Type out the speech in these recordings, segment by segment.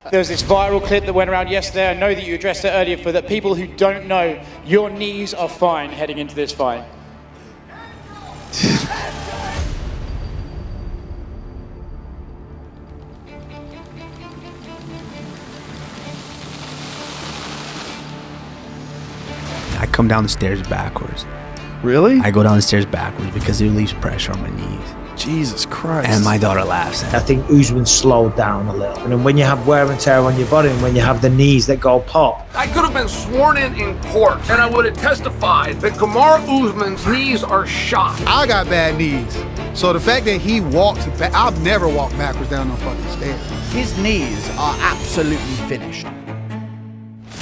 There was this viral clip that went around yesterday. I know that you addressed it earlier. For the people who don't know, your knees are fine heading into this fight. I come down the stairs backwards. Really? I go down the stairs backwards because it relieves pressure on my knees. Jesus Christ. And my daughter laughs at I think Usman slowed down a little. And then when you have wear and tear on your body and when you have the knees that go pop. I could have been sworn in court and I would have testified that Kamaru Usman's knees are shot. I got bad knees. So the fact that he walks back, I've never walked backwards down no fucking stairs. His knees are absolutely finished.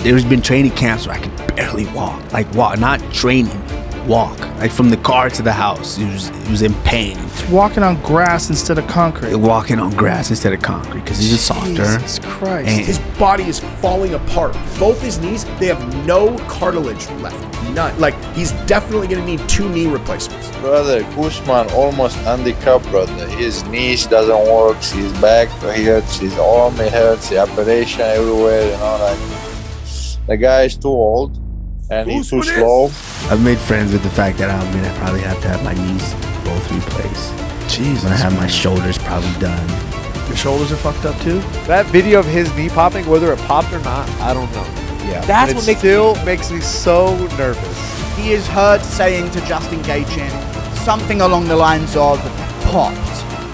There's been training camps where I can barely walk. Like walk, not training, walk. Like from the car to the house, it was in pain. It's walking on grass instead of concrete. Walking on grass instead of concrete because he's softer. Jesus Christ. And his body is falling apart. Both his knees, they have no cartilage left. None. Like, he's definitely going to need 2 knee replacements. Brother, Usman almost handicapped, brother. His knees doesn't work, his back hurts, his arm hurts, the operation everywhere, you know, like, the guy is too old and he's too slow. I've made friends with the fact that I'm gonna probably have to have my knees both replaced. Jesus. I'm gonna have my shoulders probably done. Your shoulders are fucked up too? That video of his knee popping, whether it popped or not, I don't know. Yeah. That's what makes me so nervous. He is heard saying to Justin Gaethje something along the lines of popped.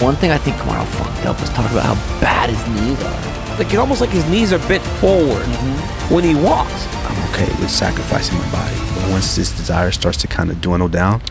One thing I think Kamaru fucked up was talking about how bad his knees are. Like, it's almost like his knees are bent forward when he walks. I'm okay with sacrificing my body, but once this desire starts to kind of dwindle down,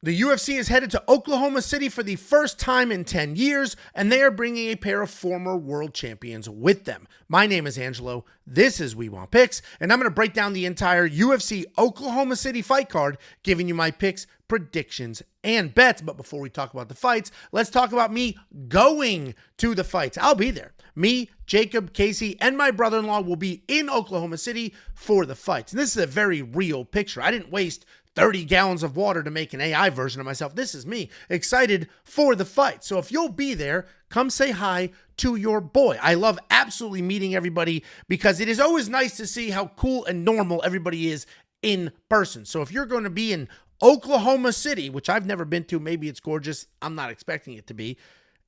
the UFC is headed to Oklahoma City for the first time in 10 years, and they are bringing a pair of former world champions with them. My name is Angelo. This is We Want Picks, and I'm going to break down the entire UFC Oklahoma City fight card, giving you my picks, predictions, and bets. But before we talk about the fights, let's talk about me going to the fights. I'll be there. Me, Jacob, Casey, and my brother-in-law will be in Oklahoma City for the fights. And this is a very real picture. I didn't waste 30 gallons of water to make an AI version of myself. This is me, excited for the fight. So if you'll be there, come say hi to your boy. I love absolutely meeting everybody because it is always nice to see how cool and normal everybody is in person. So if you're going to be in Oklahoma City, which I've never been to, maybe it's gorgeous, I'm not expecting it to be,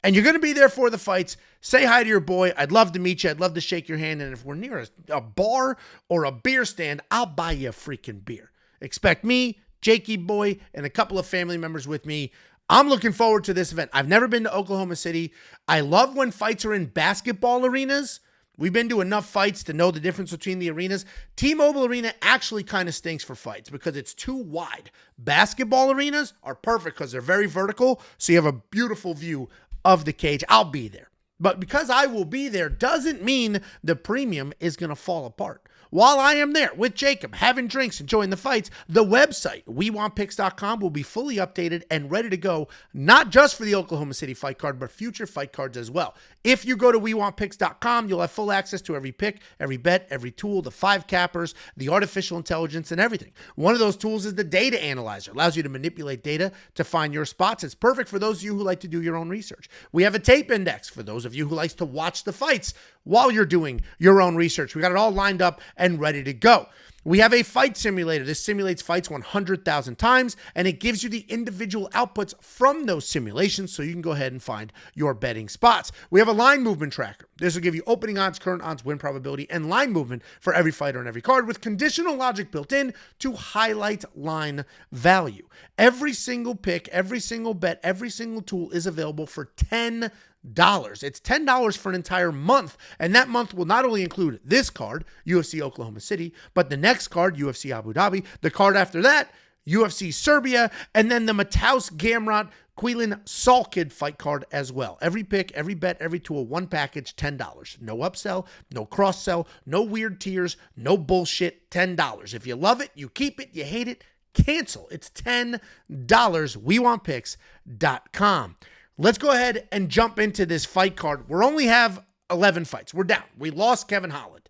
and you're going to be there for the fights, say hi to your boy. I'd love to meet you. I'd love to shake your hand. And if we're near a bar or a beer stand, I'll buy you a freaking beer. Expect me, Jakey boy, and a couple of family members with me. I'm looking forward to this event. I've never been to Oklahoma City. I love when fights are in basketball arenas. We've been to enough fights to know the difference between the arenas. T-Mobile Arena actually kind of stinks for fights because it's too wide. Basketball arenas are perfect because they're very vertical, so you have a beautiful view of the cage. I'll be there. But because I will be there doesn't mean the premium is going to fall apart. While I am there with Jacob, having drinks, enjoying the fights, the website, WeWantPicks.com, will be fully updated and ready to go, not just for the Oklahoma City fight card, but future fight cards as well. If you go to WeWantPicks.com, you'll have full access to every pick, every bet, every tool, the 5 cappers, the artificial intelligence, and everything. One of those tools is the data analyzer. It allows you to manipulate data to find your spots. It's perfect for those of you who like to do your own research. We have a tape index for those of you who likes to watch the fights while you're doing your own research. We got it all lined up and ready to go. We have a fight simulator. This simulates fights 100,000 times, and it gives you the individual outputs from those simulations so you can go ahead and find your betting spots. We have a line movement tracker. This will give you opening odds, current odds, win probability, and line movement for every fighter and every card with conditional logic built in to highlight line value. Every single pick, every single bet, every single tool is available for $10. It's $10 for an entire month, and that month will not only include this card, UFC Oklahoma City, but the next card, UFC Abu Dhabi, the card after that, UFC Serbia, and then the Matthaus Gamrot Quilin Salkid fight card as well. Every pick, every bet, every tool, one package, $10. No upsell, no cross-sell, no weird tiers, no bullshit, $10. If you love it, you keep it. You hate it, cancel. It's $10. WeWantPicks.com. Let's go ahead and jump into this fight card. We only have 11 fights. We're down. We lost Kevin Holland.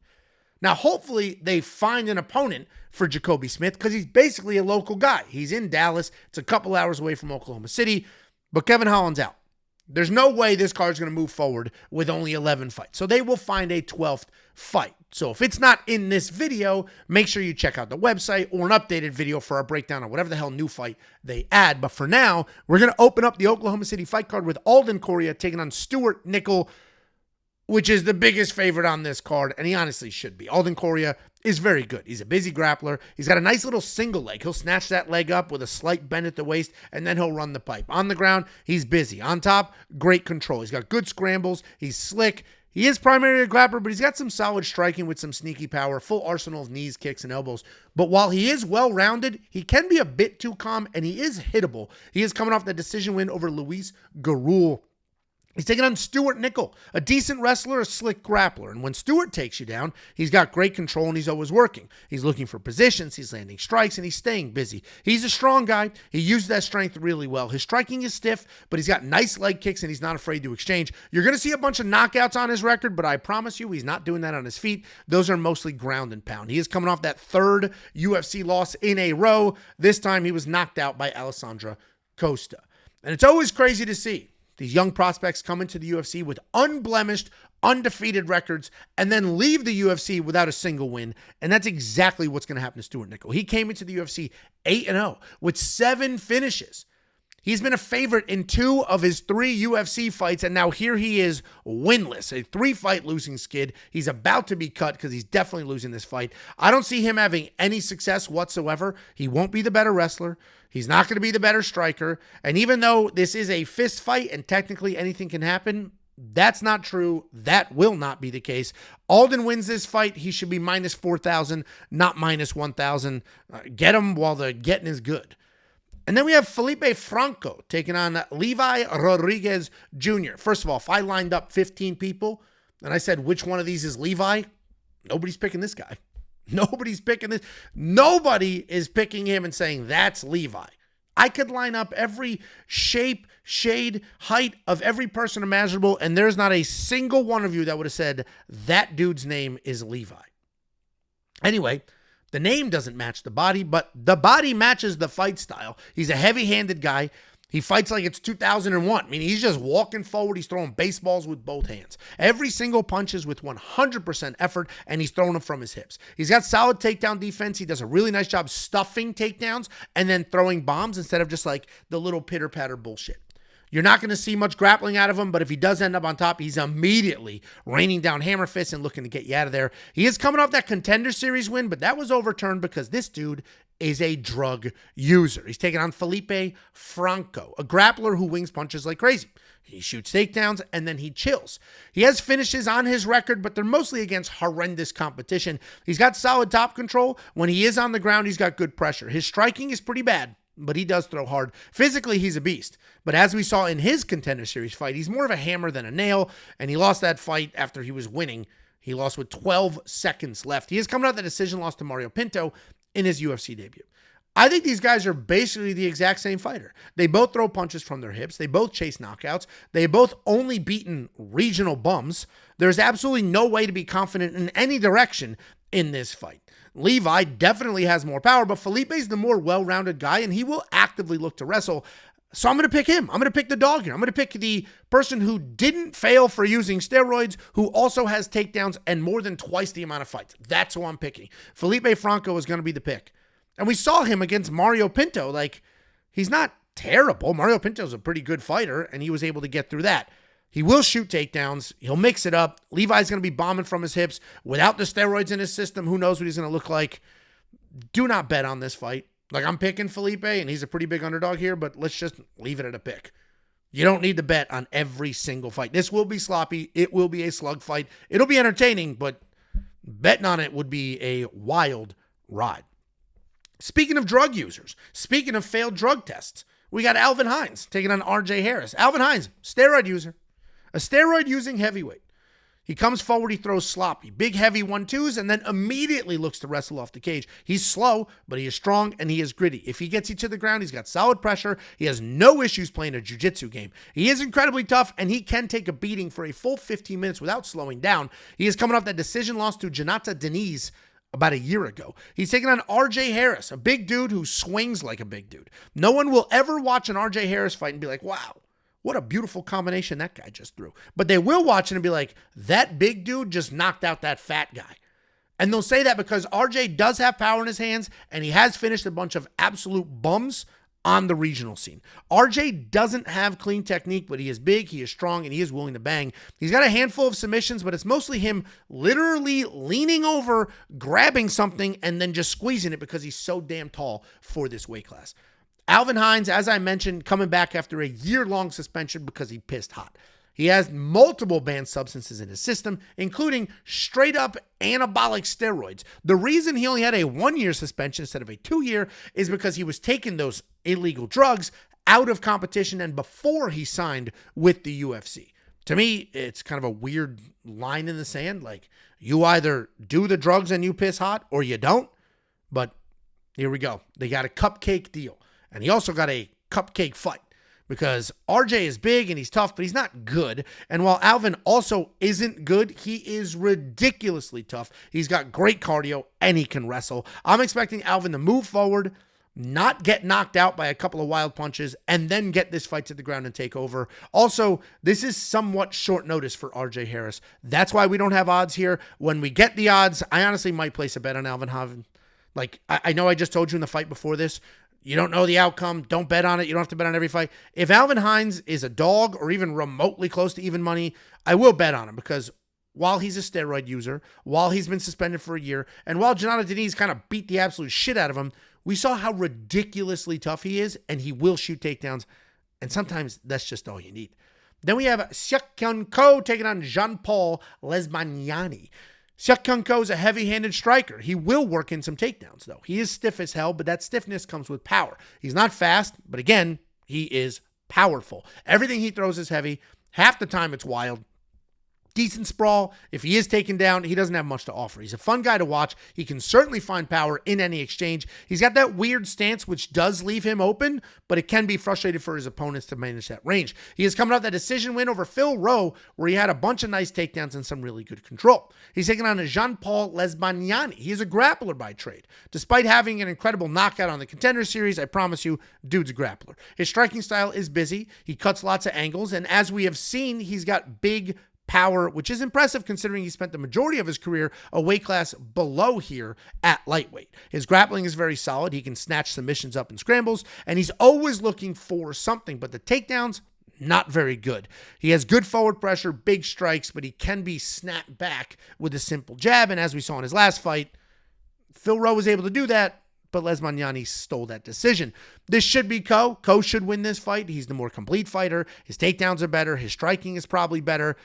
Now, hopefully, they find an opponent for Jacoby Smith because he's basically a local guy. He's in Dallas. It's a couple hours away from Oklahoma City, but Kevin Holland's out. There's no way this card's going to move forward with only 11 fights. So they will find a 12th fight. So if it's not in this video, make sure you check out the website or an updated video for our breakdown on whatever the hell new fight they add. But for now, we're going to open up the Oklahoma City fight card with Alden Coria taking on Stewart Nicoll, which is the biggest favorite on this card, and he honestly should be. Alden Coria is very good. He's a busy grappler. He's got a nice little single leg. He'll snatch that leg up with a slight bend at the waist, and then he'll run the pipe. On the ground, he's busy. On top, great control. He's got good scrambles. He's slick. He is primarily a grappler, but he's got some solid striking with some sneaky power, full arsenal of knees, kicks, and elbows. But while he is well-rounded, he can be a bit too calm, and he is hittable. He is coming off the decision win over Luis Garul. He's taking on Stewart Nicoll, a decent wrestler, a slick grappler. And when Stewart takes you down, he's got great control and he's always working. He's looking for positions, he's landing strikes, and he's staying busy. He's a strong guy. He used that strength really well. His striking is stiff, but he's got nice leg kicks and he's not afraid to exchange. You're going to see a bunch of knockouts on his record, but I promise you he's not doing that on his feet. Those are mostly ground and pound. He is coming off that third UFC loss in a row. This time he was knocked out by Alessandra Costa. And it's always crazy to see these young prospects come into the UFC with unblemished, undefeated records and then leave the UFC without a single win. And that's exactly what's going to happen to Stewart Nicoll. He came into the UFC 8-0 with 7 finishes. He's been a favorite in 2 of his 3 UFC fights, and now here he is winless, a 3-fight losing skid. He's about to be cut because he's definitely losing this fight. I don't see him having any success whatsoever. He won't be the better wrestler. He's not going to be the better striker. And even though this is a fist fight and technically anything can happen, that's not true. That will not be the case. Alden wins this fight. He should be minus 4,000, not minus 1,000. Get him while the getting is good. And then we have Felipe Franco taking on Levi Rodrigues Jr. First of all, if I lined up 15 people and I said, which one of these is Levi? Nobody's picking this guy. Nobody's picking this. Nobody is picking him and saying, that's Levi. I could line up every shape, shade, height of every person imaginable, and there's not a single one of you that would have said, that dude's name is Levi. Anyway, the name doesn't match the body, but the body matches the fight style. He's a heavy-handed guy. He fights like it's 2001. I mean, he's just walking forward. He's throwing baseballs with both hands. Every single punch is with 100% effort, and he's throwing them from his hips. He's got solid takedown defense. He does a really nice job stuffing takedowns and then throwing bombs instead of just like the little pitter-patter bullshit. You're not going to see much grappling out of him, but if he does end up on top, he's immediately raining down hammer fists and looking to get you out of there. He is coming off that Contender Series win, but that was overturned because this dude is a drug user. He's taking on Felipe Franco, a grappler who wings punches like crazy. He shoots takedowns and then he chills. He has finishes on his record, but they're mostly against horrendous competition. He's got solid top control. When he is on the ground, he's got good pressure. His striking is pretty bad, but he does throw hard. Physically, he's a beast. But as we saw in his Contender Series fight, he's more of a hammer than a nail, and he lost that fight after he was winning. He lost with 12 seconds left. He is coming out the decision loss to Mario Pinto in his UFC debut. I think these guys are basically the exact same fighter. They both throw punches from their hips. They both chase knockouts. They both only beaten regional bums. There's absolutely no way to be confident in any direction in this fight. Levi definitely has more power, but Felipe's the more well-rounded guy, and he will actively look to wrestle. So I'm going to pick him. I'm going to pick the dog here. I'm going to pick the person who didn't fail for using steroids, who also has takedowns and more than twice the amount of fights. That's who I'm picking. Felipe Franco is going to be the pick. And we saw him against Mario Pinto. Like, he's not terrible. Mario Pinto's a pretty good fighter, and he was able to get through that. He will shoot takedowns. He'll mix it up. Levi's going to be bombing from his hips. Without the steroids in his system, who knows what he's going to look like. Do not bet on this fight. Like, I'm picking Felipe, and he's a pretty big underdog here, but let's just leave it at a pick. You don't need to bet on every single fight. This will be sloppy. It will be a slug fight. It'll be entertaining, but betting on it would be a wild ride. Speaking of drug users, speaking of failed drug tests, we got Alvin Hines taking on RJ Harris. Alvin Hines, steroid user. A steroid-using heavyweight. He comes forward, he throws sloppy, big heavy 1-2s, and then immediately looks to wrestle off the cage. He's slow, but he is strong and he is gritty. If he gets you to the ground, he's got solid pressure. He has no issues playing a jiu-jitsu game. He is incredibly tough, and he can take a beating for a full 15 minutes without slowing down. He is coming off that decision loss to Jonathan Deniz about a year ago. He's taking on RJ Harris, a big dude who swings like a big dude. No one will ever watch an RJ Harris fight and be like, wow, what a beautiful combination that guy just threw. But they will watch it and be like, that big dude just knocked out that fat guy. And they'll say that because RJ does have power in his hands, and he has finished a bunch of absolute bums on the regional scene. RJ doesn't have clean technique, but he is big, he is strong, and he is willing to bang. He's got a handful of submissions, but it's mostly him literally leaning over, grabbing something, and then just squeezing it because he's so damn tall for this weight class. Alvin Hines, as I mentioned, coming back after a year-long suspension because he pissed hot. He has multiple banned substances in his system, including straight-up anabolic steroids. The reason he only had a 1-year suspension instead of a 2-year is because he was taking those illegal drugs out of competition and before he signed with the UFC. To me, it's kind of a weird line in the sand. Like, you either do the drugs and you piss hot or you don't. But here we go. They got a cupcake deal. And he also got a cupcake fight because RJ is big and he's tough, but he's not good. And while Alvin also isn't good, he is ridiculously tough. He's got great cardio and he can wrestle. I'm expecting Alvin to move forward, not get knocked out by a couple of wild punches, and then get this fight to the ground and take over. Also, this is somewhat short notice for RJ Harris. That's why we don't have odds here. When we get the odds, I honestly might place a bet on Alvin. Like, I know I just told you in the fight before this, you don't know the outcome. Don't bet on it. You don't have to bet on every fight. If Alvin Hines is a dog or even remotely close to even money, I will bet on him because while he's a steroid user, while he's been suspended for a year, and while Jonathan Deniz kind of beat the absolute shit out of him, we saw how ridiculously tough he is, and he will shoot takedowns, and sometimes that's just all you need. Then we have Seok taking on Jean-Paul Lebosnoyani. Seok is a heavy-handed striker. He will work in some takedowns, though. He is stiff as hell, but that stiffness comes with power. He's not fast, but again, he is powerful. Everything he throws is heavy. Half the time, it's wild. Decent sprawl. If he is taken down, he doesn't have much to offer. He's a fun guy to watch. He can certainly find power in any exchange. He's got that weird stance, which does leave him open, but it can be frustrating for his opponents to manage that range. He is coming off that decision win over Phil Rowe, where he had a bunch of nice takedowns and some really good control. He's taking on a Jean-Paul Lebosnoyani. He is a grappler by trade. Despite having an incredible knockout on the Contender Series, I promise you, dude's a grappler. His striking style is busy. He cuts lots of angles, and as we have seen, he's got big power, which is impressive considering he spent the majority of his career a weight class below here at lightweight. His grappling is very solid. He can snatch submissions up in scrambles, and he's always looking for something, but the takedowns, not very good. He has good forward pressure, big strikes, but he can be snapped back with a simple jab, and as we saw in his last fight, Phil Rowe was able to do that, but Lebosnoyani stole that decision. This should be Ko. Ko should win this fight. He's the more complete fighter. His takedowns are better. His striking is probably better.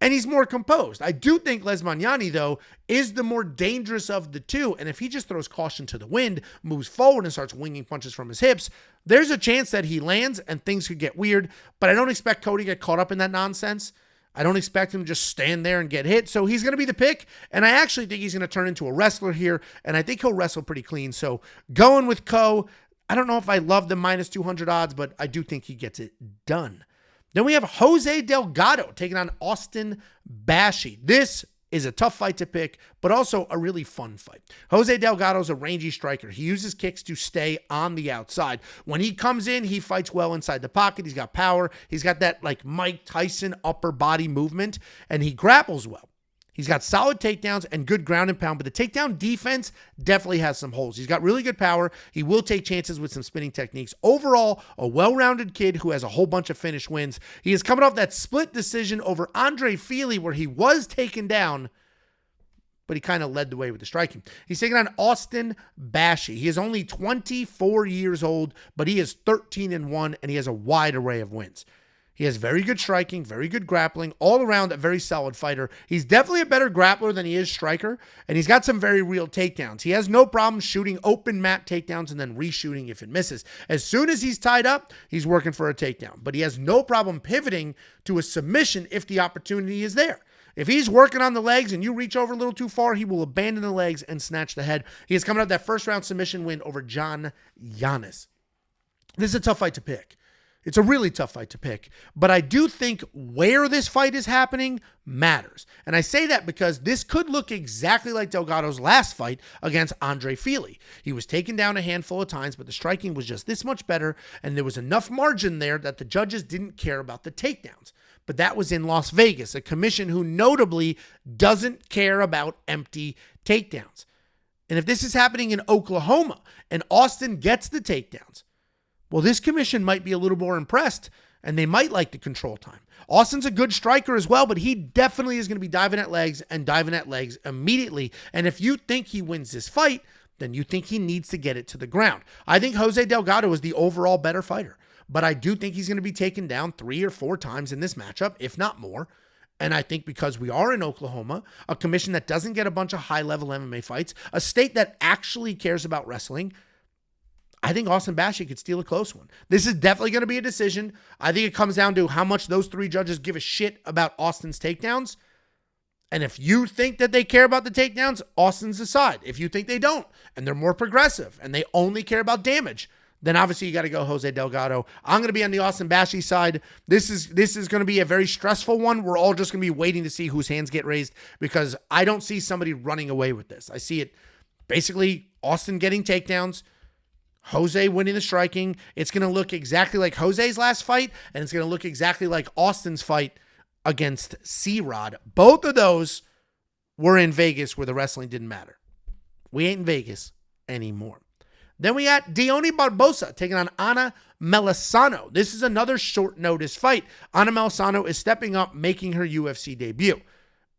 And he's more composed. I do think Lebosnoyani, though, is the more dangerous of the two. And if he just throws caution to the wind, moves forward and starts winging punches from his hips, there's a chance that he lands and things could get weird. But I don't expect Cody to get caught up in that nonsense. I don't expect him to just stand there and get hit. So he's going to be the pick. And I actually think he's going to turn into a wrestler here. And I think he'll wrestle pretty clean. So going with Ko, I don't know if I love the minus 200 odds, but I do think he gets it done. Then we have Jose Delgado taking on Austin Bashi. This is a tough fight to pick, but also a really fun fight. Jose Delgado is a rangy striker. He uses kicks to stay on the outside. When he comes in, he fights well inside the pocket. He's got power. He's got that like Mike Tyson upper body movement, and he grapples well. He's got solid takedowns and good ground and pound, but the takedown defense definitely has some holes. He's got really good power. He will take chances with some spinning techniques. Overall, a well-rounded kid who has a whole bunch of finish wins. He is coming off that split decision over Andre Feely where he was taken down, but he kind of led the way with the striking. He's taking on Austin Bashi. He is only 24 years old, but he is 13-1, and he has a wide array of wins. He has very good striking, very good grappling, all around a very solid fighter. He's definitely a better grappler than he is striker, and he's got some very real takedowns. He has no problem shooting open mat takedowns and then reshooting if it misses. As soon as he's tied up, he's working for a takedown, but he has no problem pivoting to a submission if the opportunity is there. If he's working on the legs and you reach over a little too far, he will abandon the legs and snatch the head. He is coming out that first round submission win over John Giannis. This is a tough fight to pick. It's a really tough fight to pick. But I do think where this fight is happening matters. And I say that because this could look exactly like Delgado's last fight against Andre Fili. He was taken down a handful of times, but the striking was just this much better, and there was enough margin there that the judges didn't care about the takedowns. But that was in Las Vegas, a commission who notably doesn't care about empty takedowns. And if this is happening in Oklahoma and Austin gets the takedowns, well, this commission might be a little more impressed, and they might like the control time. Austin's a good striker as well, but he definitely is going to be diving at legs immediately. And if you think he wins this fight, then you think he needs to get it to the ground. I think Jose Delgado is the overall better fighter, but I do think he's going to be taken down 3 or 4 times in this matchup, if not more. And I think because we are in Oklahoma, a commission that doesn't get a bunch of high-level MMA fights, a state that actually cares about wrestling, I think Austin Bashi could steal a close one. This is definitely going to be a decision. I think it comes down to how much those 3 judges give a shit about Austin's takedowns. And if you think that they care about the takedowns, Austin's the side. If you think they don't, and they're more progressive, and they only care about damage, then obviously you got to go Jose Delgado. I'm going to be on the Austin Bashi side. This is going to be a very stressful one. We're all just going to be waiting to see whose hands get raised, because I don't see somebody running away with this. I see it basically Austin getting takedowns, Jose winning the striking. It's going to look exactly like Jose's last fight, and it's going to look exactly like Austin's fight against C-Rod. Both of those were in Vegas where the wrestling didn't matter. We ain't in Vegas anymore. Then we got Dione Barbosa taking on Ana Melisano. This is another short notice fight. Ana Melisano is stepping up, making her UFC debut.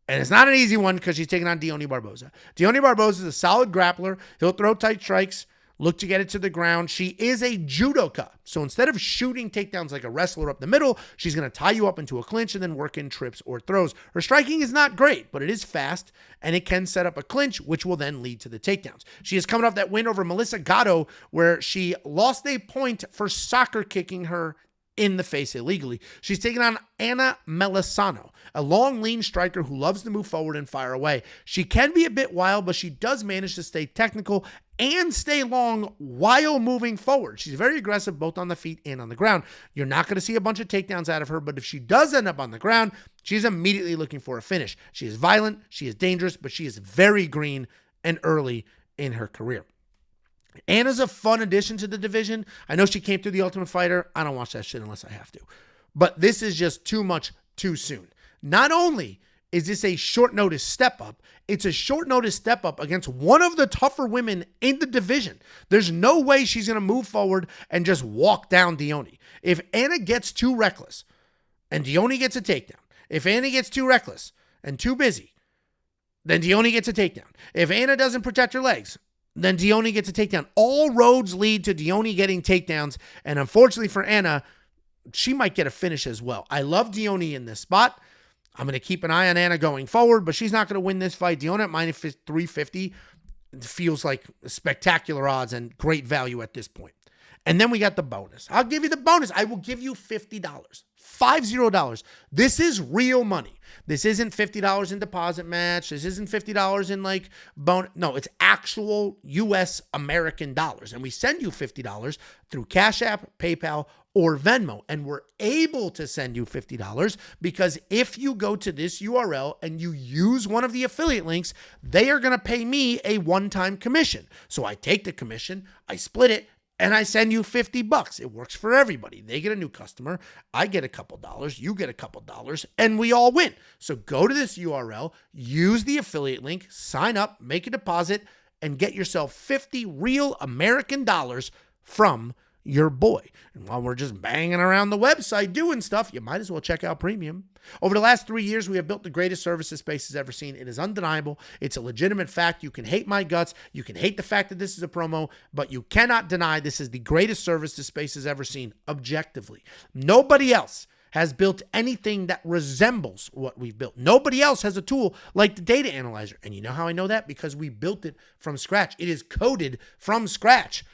And it's not an easy one because she's taking on Dione Barbosa. Dione Barbosa is a solid grappler. He'll throw tight strikes, look to get it to the ground. She is a judoka. So instead of shooting takedowns like a wrestler up the middle, she's going to tie you up into a clinch and then work in trips or throws. Her striking is not great, but it is fast, and it can set up a clinch, which will then lead to the takedowns. She is coming off that win over Melissa Gatto, where she lost a point for soccer kicking her in the face illegally. She's taking on Ana Melisano, a long, lean striker who loves to move forward and fire away. She can be a bit wild, but she does manage to stay technical and stay long while moving forward. She's very aggressive both on the feet and on the ground. You're not going to see a bunch of takedowns out of her, but if she does end up on the ground, she's immediately looking for a finish. She is violent, she is dangerous, but she is very green and early in her career. Anna's a fun addition to the division. I know she came through the Ultimate Fighter. I don't watch that shit unless I have to. But this is just too much too soon. Not only is this a short notice step up, it's a short notice step up against one of the tougher women in the division. There's no way she's going to move forward and just walk down Dione. If Anna gets too reckless and Dione gets a takedown, if Anna gets too reckless and too busy, then Dione gets a takedown. If Anna doesn't protect her legs, then Dione gets a takedown. All roads lead to Dione getting takedowns, and unfortunately for Anna, she might get a finish as well. I love Dione in this spot. I'm going to keep an eye on Anna going forward, but she's not going to win this fight. Dione at minus 350 feels like spectacular odds and great value at this point. And then we got the bonus. I'll give you the bonus. I will give you $50. $50. This is real money. This isn't $50 in deposit match. This isn't $50 in like bonus. No, it's actual US American dollars. And we send you $50 through Cash App, PayPal, or Venmo. And we're able to send you $50 because if you go to this URL and you use one of the affiliate links, they are going to pay me a one-time commission. So I take the commission, I split it, and I send you $50. It works for everybody. They get a new customer. I get a couple dollars. You get a couple dollars, and we all win. So go to this URL, use the affiliate link, sign up, make a deposit, and get yourself 50 real American dollars from your boy. And while we're just banging around the website doing stuff, you might as well check out Premium. Over the last 3 years, we have built the greatest service this space has ever seen. It is undeniable. It's a legitimate fact. You can hate my guts. You can hate the fact that this is a promo, but you cannot deny this is the greatest service this space has ever seen, objectively. Nobody else has built anything that resembles what we've built. Nobody else has a tool like the data analyzer. And you know how I know that? Because we built it from scratch. It is coded from scratch.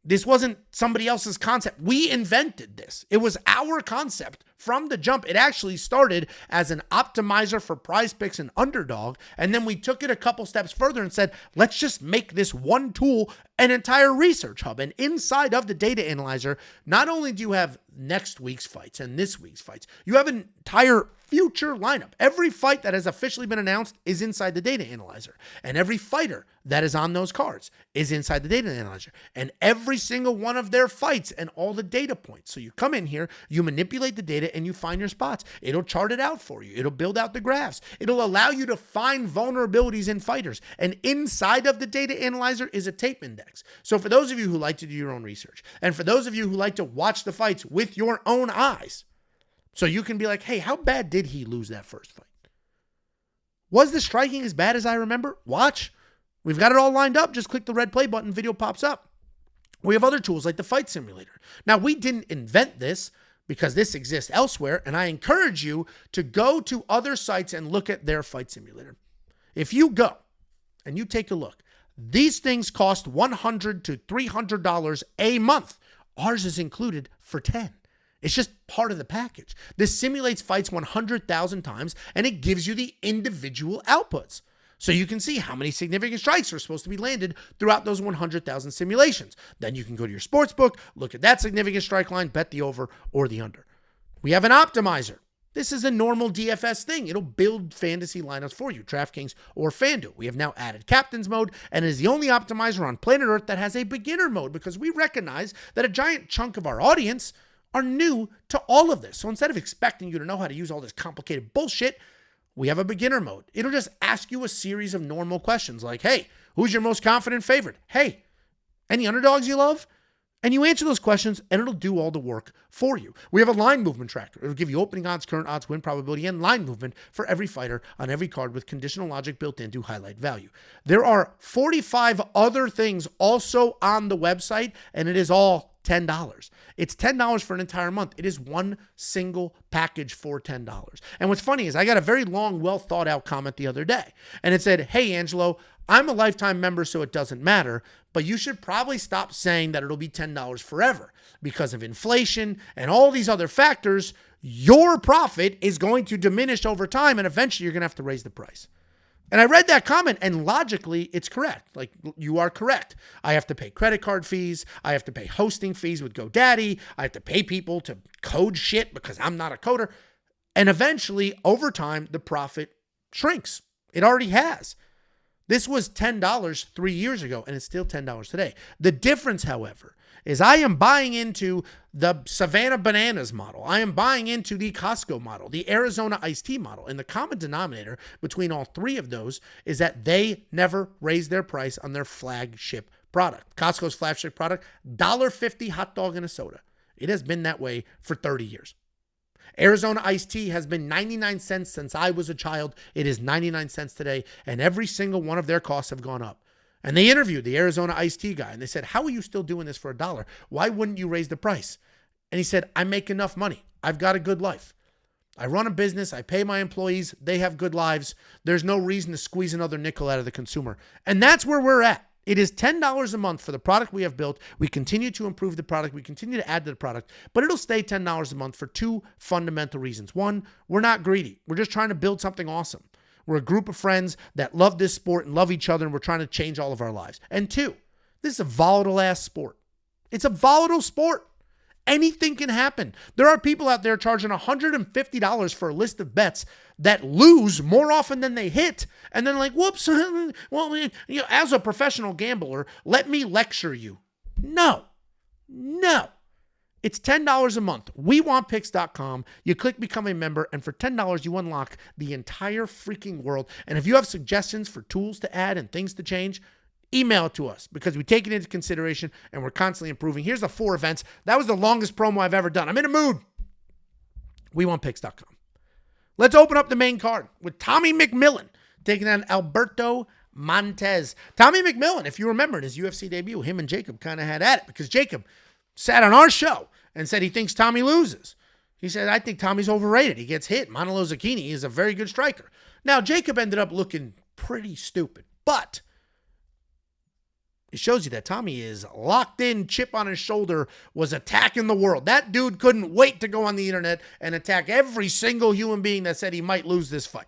This wasn't somebody else's concept. We invented this. It was our concept From the jump, it actually started as an optimizer for Prize Picks and Underdog, and then we took it a couple steps further and said, let's just make this one tool an entire research hub. And inside of the data analyzer, not only do you have next week's fights and this week's fights, you have an entire future lineup. Every fight that has officially been announced is inside the data analyzer, and every fighter that is on those cards is inside the data analyzer, and every single one of their fights and all the data points. So you come in here, you manipulate the data, and you find your spots. It'll chart it out for you. It'll build out the graphs. It'll allow you to find vulnerabilities in fighters. And inside of the data analyzer is a tape index. So for those of you who like to do your own research, and for those of you who like to watch the fights with your own eyes, so you can be like, hey, how bad did he lose that first fight? Was the striking as bad as I remember? Watch. We've got it all lined up. Just click the red play button. Video pops up. We have other tools like the fight simulator. Now, we didn't invent this because this exists elsewhere, and I encourage you to go to other sites and look at their fight simulator. If you go and you take a look, these things cost $100 to $300 a month. Ours is included for $10. It's just part of the package. This simulates fights 100,000 times, and it gives you the individual outputs. So you can see how many significant strikes are supposed to be landed throughout those 100,000 simulations. Then you can go to your sports book, look at that significant strike line, bet the over or the under. We have an optimizer. This is a normal DFS thing. It'll build fantasy lineups for you, DraftKings or FanDuel. We have now added captain's mode, and it is the only optimizer on planet Earth that has a beginner mode, because we recognize that a giant chunk of our audience are new to all of this. So instead of expecting you to know how to use all this complicated bullshit, we have a beginner mode. It'll just ask you a series of normal questions like, hey, who's your most confident favorite? Hey, any underdogs you love? And you answer those questions, and it'll do all the work for you. We have a line movement tracker. It'll give you opening odds, current odds, win probability, and line movement for every fighter on every card with conditional logic built in to highlight value. There are 45 other things also on the website, and it is all $10. It's $10 for an entire month. It is one single package for $10. And what's funny is I got a very long, well thought out comment the other day, and it said, hey, Angelo, I'm a lifetime member, so it doesn't matter, but you should probably stop saying that it'll be $10 forever because of inflation and all these other factors. Your profit is going to diminish over time, and eventually you're going to have to raise the price. And I read that comment, and logically, it's correct. Like, you are correct. I have to pay credit card fees. I have to pay hosting fees with GoDaddy. I have to pay people to code shit because I'm not a coder. And eventually, over time, the profit shrinks. It already has. This was $10 3 years ago, and it's still $10 today. The difference, however, is I am buying into the Savannah Bananas model. I am buying into the Costco model, the Arizona Iced Tea model. And the common denominator between all three of those is that they never raise their price on their flagship product. Costco's flagship product, $1.50 hot dog and a soda. It has been that way for 30 years. Arizona Iced Tea has been 99 cents since I was a child. It is 99 cents today, and every single one of their costs have gone up. And they interviewed the Arizona Iced Tea guy, and they said, how are you still doing this for $1? Why wouldn't you raise the price? And he said, I make enough money. I've got a good life. I run a business. I pay my employees. They have good lives. There's no reason to squeeze another nickel out of the consumer. And that's where we're at. It is $10 a month for the product we have built. We continue to improve the product. We continue to add to the product, but it'll stay $10 a month for two fundamental reasons. One, we're not greedy. We're just trying to build something awesome. We're a group of friends that love this sport and love each other, and we're trying to change all of our lives. And two, this is a volatile-ass sport. It's a volatile sport. Anything can happen. There are people out there charging $150 for a list of bets that lose more often than they hit. And then like, whoops, well, as a professional gambler, let me lecture you. No. It's $10 a month. WeWantPicks.com. You click become a member, and for $10, you unlock the entire freaking world. And if you have suggestions for tools to add and things to change, email it to us, because we take it into consideration and we're constantly improving. Here's the 4 events. That was the longest promo I've ever done. I'm in a mood. WeWantPicks.com. Let's open up the main card with Tommy McMillen taking on Alberto Montes. Tommy McMillen, if you remember in his UFC debut, him and Jacob kind of had at it because Jacob sat on our show and said he thinks Tommy loses. He said, I think Tommy's overrated. He gets hit. Manolo Zucchini is a very good striker. Now, Jacob ended up looking pretty stupid, but It shows you that Tommy is locked in, chip on his shoulder, was attacking the world. That dude couldn't wait to go on the internet and attack every single human being that said he might lose this fight.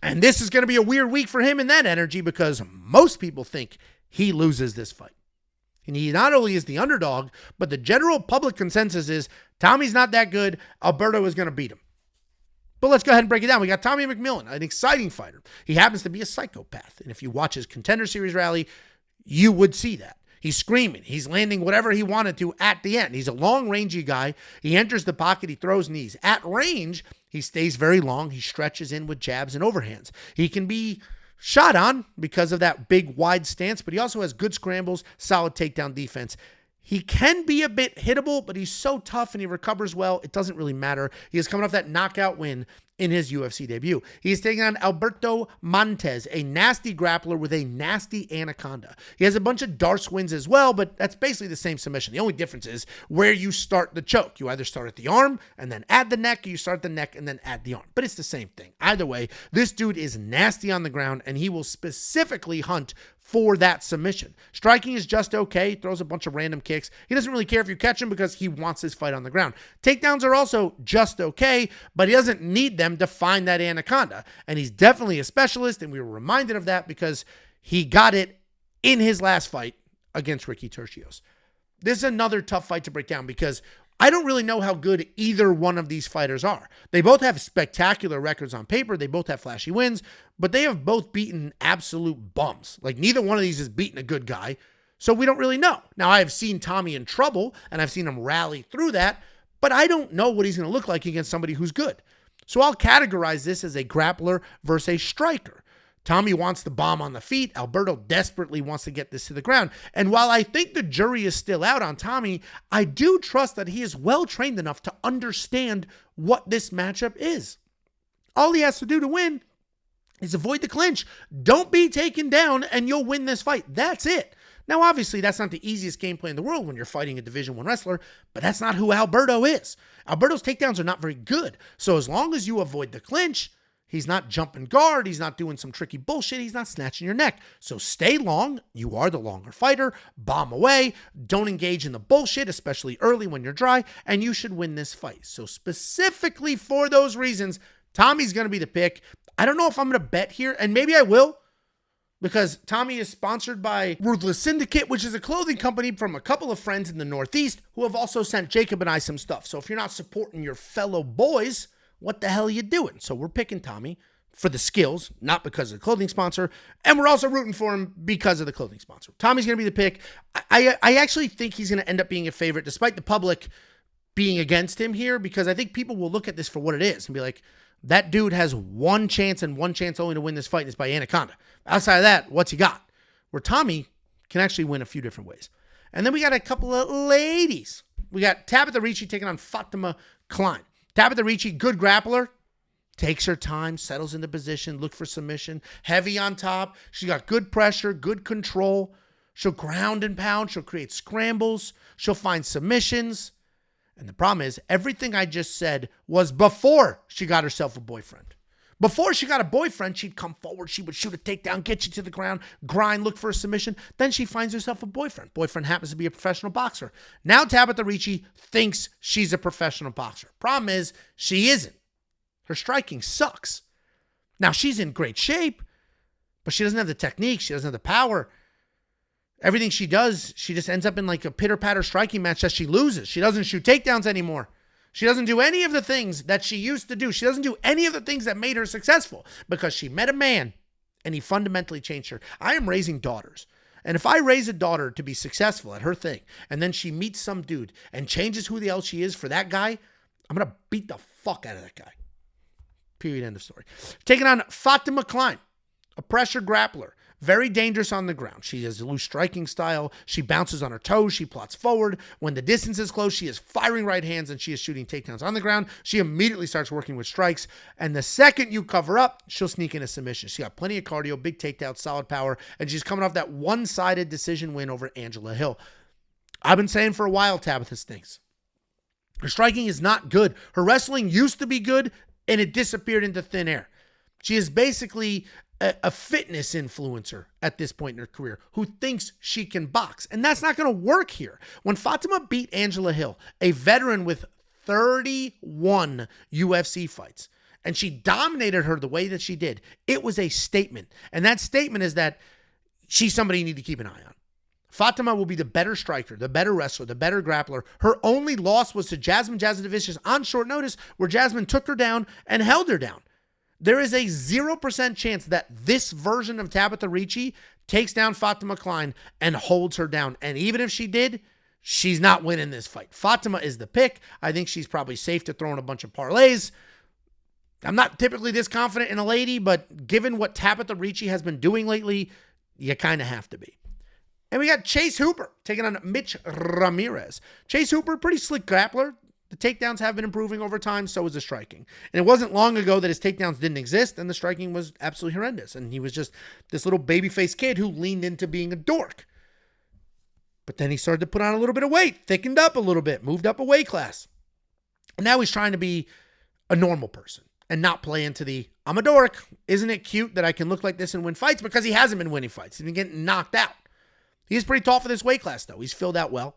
And this is going to be a weird week for him in that energy because most people think he loses this fight. And he not only is the underdog, but the general public consensus is Tommy's not that good. Alberto is going to beat him. But let's go ahead and break it down. We got Tommy McMillen, an exciting fighter. He happens to be a psychopath. And if you watch his Contender Series rally, you would see that. He's screaming. He's landing whatever he wanted to at the end. He's a long, rangy guy. He enters the pocket. He throws knees. At range, he stays very long. He stretches in with jabs and overhands. He can be shot on because of that big, wide stance, but he also has good scrambles, solid takedown defense. He can be a bit hittable, but he's so tough and he recovers well, it doesn't really matter. He is coming off that knockout win in his UFC debut. He is taking on Alberto Montes, a nasty grappler with a nasty anaconda. He has a bunch of Darce wins as well, but that's basically the same submission. The only difference is where you start the choke. You either start at the arm and then add the neck, or you start at the neck and then add the arm. But it's the same thing. Either way, this dude is nasty on the ground, and he will specifically hunt for that submission. Striking is just okay. Throws a bunch of random kicks. He doesn't really care if you catch him because he wants his fight on the ground. Takedowns are also just okay, but he doesn't need them to find that anaconda. And he's definitely a specialist, and we were reminded of that because he got it in his last fight against Ricky Tercios. This is another tough fight to break down because I don't really know how good either one of these fighters are. They both have spectacular records on paper. They both have flashy wins, but they have both beaten absolute bums. Like, neither one of these has beaten a good guy, so we don't really know. Now, I have seen Tommy in trouble, and I've seen him rally through that, but I don't know what he's going to look like against somebody who's good. So I'll categorize this as a grappler versus a striker. Tommy wants the bomb on the feet. Alberto desperately wants to get this to the ground. And while I think the jury is still out on Tommy, I do trust that he is well trained enough to understand what this matchup is. All he has to do to win is avoid the clinch. Don't be taken down and you'll win this fight. That's it. Now, obviously, that's not the easiest game plan in the world when you're fighting a Division I wrestler, but that's not who Alberto is. Alberto's takedowns are not very good. So as long as you avoid the clinch, he's not jumping guard. He's not doing some tricky bullshit. He's not snatching your neck. So stay long. You are the longer fighter. Bomb away. Don't engage in the bullshit, especially early when you're dry, and you should win this fight. So specifically for those reasons, Tommy's going to be the pick. I don't know if I'm going to bet here, and maybe I will, because Tommy is sponsored by Ruthless Syndicate, which is a clothing company from a couple of friends in the Northeast who have also sent Jacob and I some stuff. So if you're not supporting your fellow boys, what the hell are you doing? So we're picking Tommy for the skills, not because of the clothing sponsor. And we're also rooting for him because of the clothing sponsor. Tommy's going to be the pick. I actually think he's going to end up being a favorite, despite the public being against him here, because I think people will look at this for what it is and be like, that dude has one chance and one chance only to win this fight, and it's by Anaconda. Outside of that, what's he got? Where Tommy can actually win a few different ways. And then we got a couple of ladies. We got Tabatha Ricci taking on Fatima Kline. Tabatha Ricci, good grappler, takes her time, settles into position, look for submission, heavy on top. She got good pressure, good control. She'll ground and pound. She'll create scrambles. She'll find submissions. And the problem is, everything I just said was before she got herself a boyfriend. Before she got a boyfriend, she'd come forward, she would shoot a takedown, get you to the ground, grind, look for a submission. Then she finds herself a boyfriend. Boyfriend happens to be a professional boxer. Now Tabatha Ricci thinks she's a professional boxer. Problem is, she isn't. Her striking sucks. Now, she's in great shape, but she doesn't have the technique. She doesn't have the power. Everything she does, she just ends up in like a pitter-patter striking match that she loses. She doesn't shoot takedowns anymore. She doesn't do any of the things that she used to do. She doesn't do any of the things that made her successful because she met a man and he fundamentally changed her. I am raising daughters. And if I raise a daughter to be successful at her thing and then she meets some dude and changes who the hell she is for that guy, I'm going to beat the fuck out of that guy. Period. End of story. Taking on Fatima Kline, a pressure grappler. Very dangerous on the ground. She has a loose striking style. She bounces on her toes. She plots forward. When the distance is close, she is firing right hands and she is shooting takedowns on the ground. She immediately starts working with strikes. And the second you cover up, she'll sneak in a submission. She got plenty of cardio, big takedown, solid power, and she's coming off that one-sided decision win over Angelo Hill. I've been saying for a while, Tabatha stinks. Her striking is not good. Her wrestling used to be good, and it disappeared into thin air. She is basically a fitness influencer at this point in her career who thinks she can box. And that's not going to work here. When Fatima beat Angela Hill, a veteran with 31 UFC fights, and she dominated her the way that she did, it was a statement. And that statement is that she's somebody you need to keep an eye on. Fatima will be the better striker, the better wrestler, the better grappler. Her only loss was to Jasmine Jasudavicius on short notice, where Jasmine took her down and held her down. There is a 0% chance that this version of Tabatha Ricci takes down Fatima Kline and holds her down. And even if she did, she's not winning this fight. Fatima is the pick. I think she's probably safe to throw in a bunch of parlays. I'm not typically this confident in a lady, but given what Tabatha Ricci has been doing lately, you kind of have to be. And we got Chase Hooper taking on Mitch Ramirez. Chase Hooper, pretty slick grappler. The takedowns have been improving over time, so is the striking. And it wasn't long ago that his takedowns didn't exist, and the striking was absolutely horrendous. And he was just this little babyface kid who leaned into being a dork. But then he started to put on a little bit of weight, thickened up a little bit, moved up a weight class. And now he's trying to be a normal person and not play into the, I'm a dork. Isn't it cute that I can look like this and win fights? Because he hasn't been winning fights. He's been getting knocked out. He's pretty tall for this weight class, though. He's filled out well.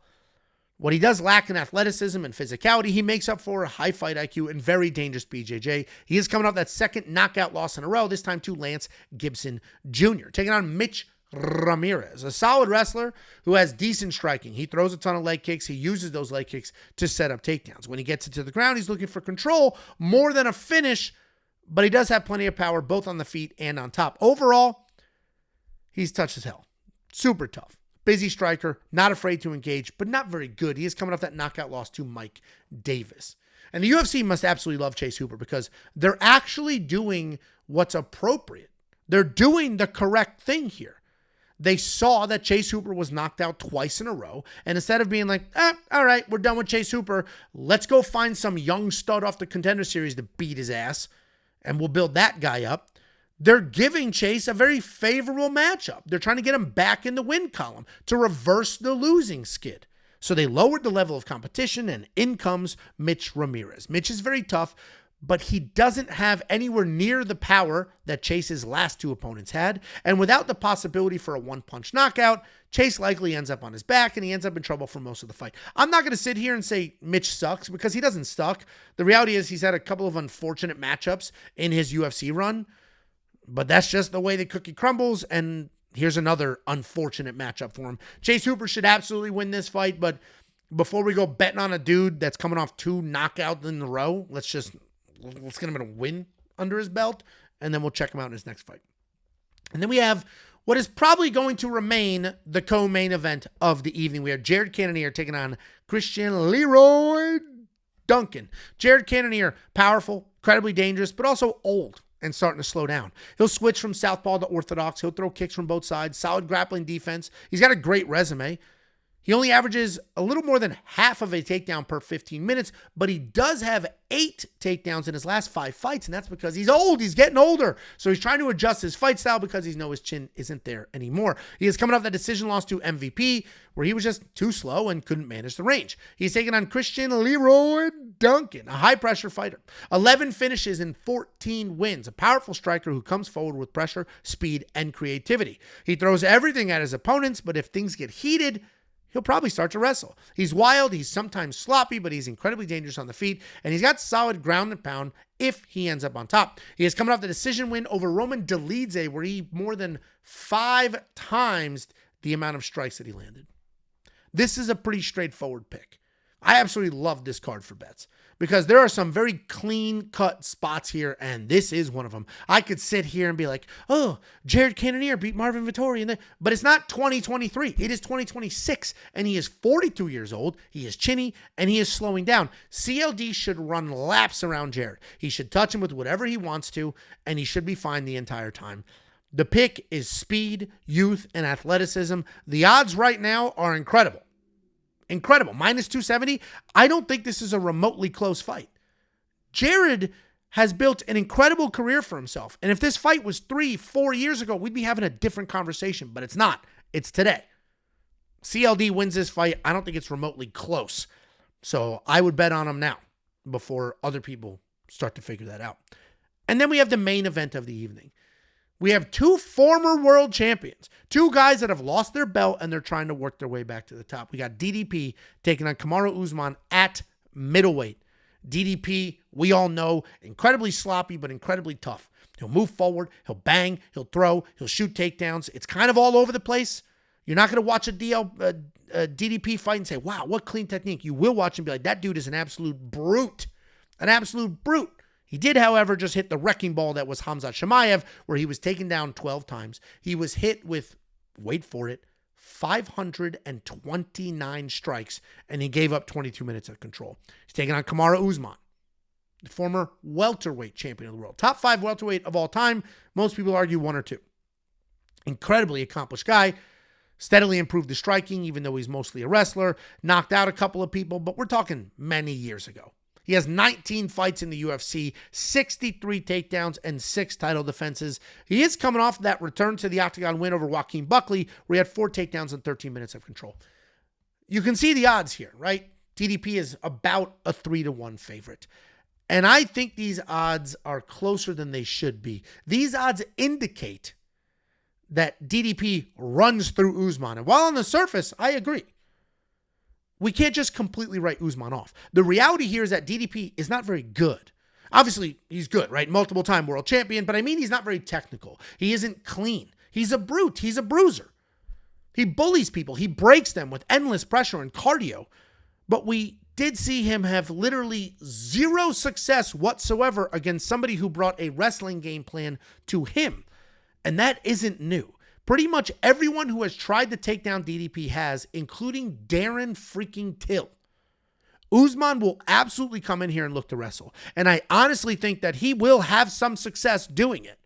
What he does lack in athleticism and physicality, he makes up for high fight IQ and very dangerous BJJ. He is coming off that second knockout loss in a row, this time to Lance Gibson Jr., taking on Mitch Ramirez, a solid wrestler who has decent striking. He throws a ton of leg kicks. He uses those leg kicks to set up takedowns. When he gets it to the ground, he's looking for control more than a finish, but he does have plenty of power both on the feet and on top. Overall, he's tough as hell. Super tough. Busy striker, not afraid to engage, but not very good. He is coming off that knockout loss to Mike Davis. And the UFC must absolutely love Chase Hooper because they're actually doing what's appropriate. They're doing the correct thing here. They saw that Chase Hooper was knocked out twice in a row, and instead of being like, all right, we're done with Chase Hooper, let's go find some young stud off the Contender Series to beat his ass, and we'll build that guy up. They're giving Chase a very favorable matchup. They're trying to get him back in the win column to reverse the losing skid. So they lowered the level of competition, and in comes Mitch Ramirez. Mitch is very tough, but he doesn't have anywhere near the power that Chase's last two opponents had. And without the possibility for a one-punch knockout, Chase likely ends up on his back, and he ends up in trouble for most of the fight. I'm not going to sit here and say Mitch sucks because he doesn't suck. The reality is he's had a couple of unfortunate matchups in his UFC run. But that's just the way the cookie crumbles, and here's another unfortunate matchup for him. Chase Hooper should absolutely win this fight, but before we go betting on a dude that's coming off 2 knockouts in a row, let's get him in a win under his belt, and then we'll check him out in his next fight. And then we have what is probably going to remain the co-main event of the evening. We have Jared Cannonier taking on Christian Leroy Duncan. Jared Cannonier, powerful, incredibly dangerous, but also old and starting to slow down. He'll switch from southpaw to orthodox. He'll throw kicks from both sides. Solid grappling defense. He's got a great resume. He only averages a little more than half of a takedown per 15 minutes, but he does have 8 takedowns in his last 5 fights, and that's because he's old. He's getting older. So he's trying to adjust his fight style because he knows his chin isn't there anymore. He is coming off that decision loss to MVP, where he was just too slow and couldn't manage the range. He's taking on Christian Leroy Duncan, a high-pressure fighter. 11 finishes and 14 wins. A powerful striker who comes forward with pressure, speed, and creativity. He throws everything at his opponents, but if things get heated, he'll probably start to wrestle. He's wild, he's sometimes sloppy, but he's incredibly dangerous on the feet, and he's got solid ground and pound if he ends up on top. He is coming off the decision win over Roman Dolidze, where he more than 5 times the amount of strikes that he landed. This is a pretty straightforward pick. I absolutely love this card for bets because there are some very clean-cut spots here, and this is one of them. I could sit here and be like, oh, Jared Cannonier beat Marvin Vettori, but it's not 2023. It is 2026, and he is 42 years old. He is chinny, and he is slowing down. CLD should run laps around Jared. He should touch him with whatever he wants to, and he should be fine the entire time. The pick is speed, youth, and athleticism. The odds right now are incredible. Incredible. Minus 270. I don't think this is a remotely close fight. Jared has built an incredible career for himself. And if this fight was 3-4 years ago, we'd be having a different conversation, but it's not. It's today. CLD wins this fight. I don't think it's remotely close. So I would bet on him now before other people start to figure that out. And then we have the main event of the evening. We have two former world champions, two guys that have lost their belt and they're trying to work their way back to the top. We got DDP taking on Kamaru Usman at middleweight. DDP, we all know, incredibly sloppy, but incredibly tough. He'll move forward, he'll bang, he'll throw, he'll shoot takedowns. It's kind of all over the place. You're not going to watch a DDP fight and say, wow, what clean technique. You will watch and be like, that dude is an absolute brute. An absolute brute. He did, however, just hit the wrecking ball that was Khamzat Chimaev, where he was taken down 12 times. He was hit with, wait for it, 529 strikes, and he gave up 22 minutes of control. He's taking on Kamaru Usman, the former welterweight champion of the world. Top 5 welterweight of all time. Most people argue 1 or 2. Incredibly accomplished guy. Steadily improved the striking, even though he's mostly a wrestler. Knocked out a couple of people, but we're talking many years ago. He has 19 fights in the UFC, 63 takedowns, and 6 title defenses. He is coming off that return to the octagon win over Joaquin Buckley, where he had 4 takedowns and 13 minutes of control. You can see the odds here, right? DDP is about a 3-1 favorite. And I think these odds are closer than they should be. These odds indicate that DDP runs through Usman. And while on the surface, I agree. We can't just completely write Usman off. The reality here is that DDP is not very good. Obviously, he's good, right? Multiple-time world champion, but I mean he's not very technical. He isn't clean. He's a brute. He's a bruiser. He bullies people. He breaks them with endless pressure and cardio. But we did see him have literally 0 success whatsoever against somebody who brought a wrestling game plan to him. And that isn't new. Pretty much everyone who has tried to take down DDP has, including Darren freaking Till. Usman will absolutely come in here and look to wrestle. And I honestly think that he will have some success doing it.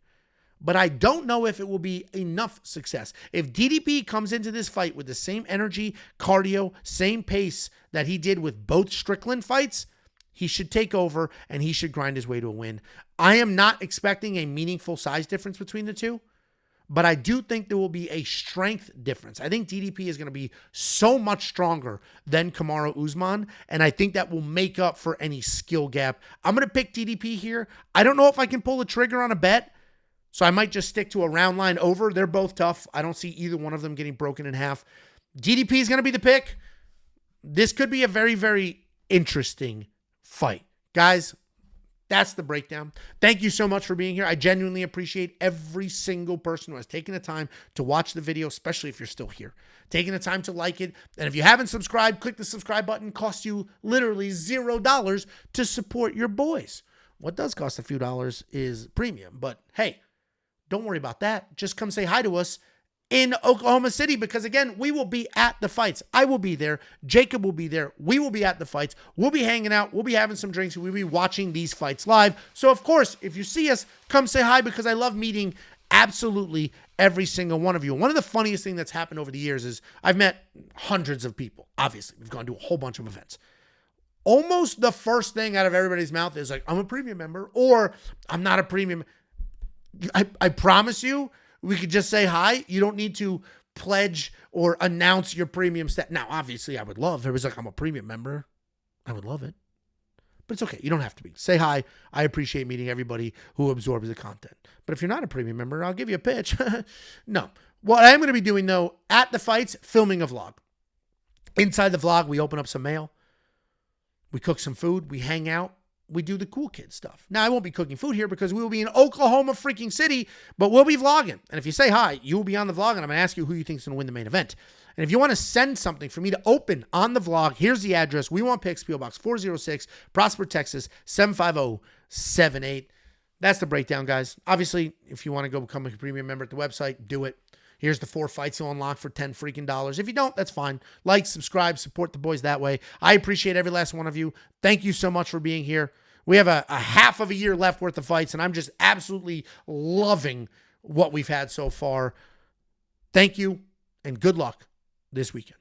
But I don't know if it will be enough success. If DDP comes into this fight with the same energy, cardio, same pace that he did with both Strickland fights, he should take over and he should grind his way to a win. I am not expecting a meaningful size difference between the two. But I do think there will be a strength difference. I think DDP is going to be so much stronger than Kamaru Usman, and I think that will make up for any skill gap. I'm going to pick DDP here. I don't know if I can pull a trigger on a bet, so I might just stick to a round line over. They're both tough. I don't see either one of them getting broken in half. DDP is going to be the pick. This could be a very, very interesting fight. Guys, that's the breakdown. Thank you so much for being here. I genuinely appreciate every single person who has taken the time to watch the video, especially if you're still here. Taking the time to like it. And if you haven't subscribed, click the subscribe button. Costs you literally $0 to support your boys. What does cost a few dollars is premium. But hey, don't worry about that. Just come say hi to us in Oklahoma City, because again, we will be at the fights. I will be there. Jacob will be there. We will be at the fights. We'll be hanging out. We'll be having some drinks. We'll be watching these fights live. So of course, if you see us, come say hi, because I love meeting absolutely every single one of you. One of the funniest things that's happened over the years is I've met hundreds of people. Obviously, we've gone to a whole bunch of events. Almost the first thing out of everybody's mouth is like, I'm a premium member, or I'm not a premium. I promise you, we could just say hi. You don't need to pledge or announce your premium stat. Now, obviously, I would love. Everybody's like, I'm a premium member. I would love it. But it's okay. You don't have to be. Say hi. I appreciate meeting everybody who absorbs the content. But if you're not a premium member, I'll give you a pitch. No. What I am going to be doing, though, at the fights, filming a vlog. Inside the vlog, we open up some mail. We cook some food. We hang out. We do the cool kid stuff. Now, I won't be cooking food here because we will be in Oklahoma freaking City, but we'll be vlogging. And if you say hi, you will be on the vlog, and I'm going to ask you who you think is going to win the main event. And if you want to send something for me to open on the vlog, here's the address. We Want Picks, P.O. Box 406, Prosper, Texas, 75078. That's the breakdown, guys. Obviously, if you want to go become a premium member at the website, do it. Here's the 4 fights you'll unlock for $10 freaking. If you don't, that's fine. Like, subscribe, support the boys that way. I appreciate every last one of you. Thank you so much for being here. We have a half of a year left worth of fights, and I'm just absolutely loving what we've had so far. Thank you, and good luck this weekend.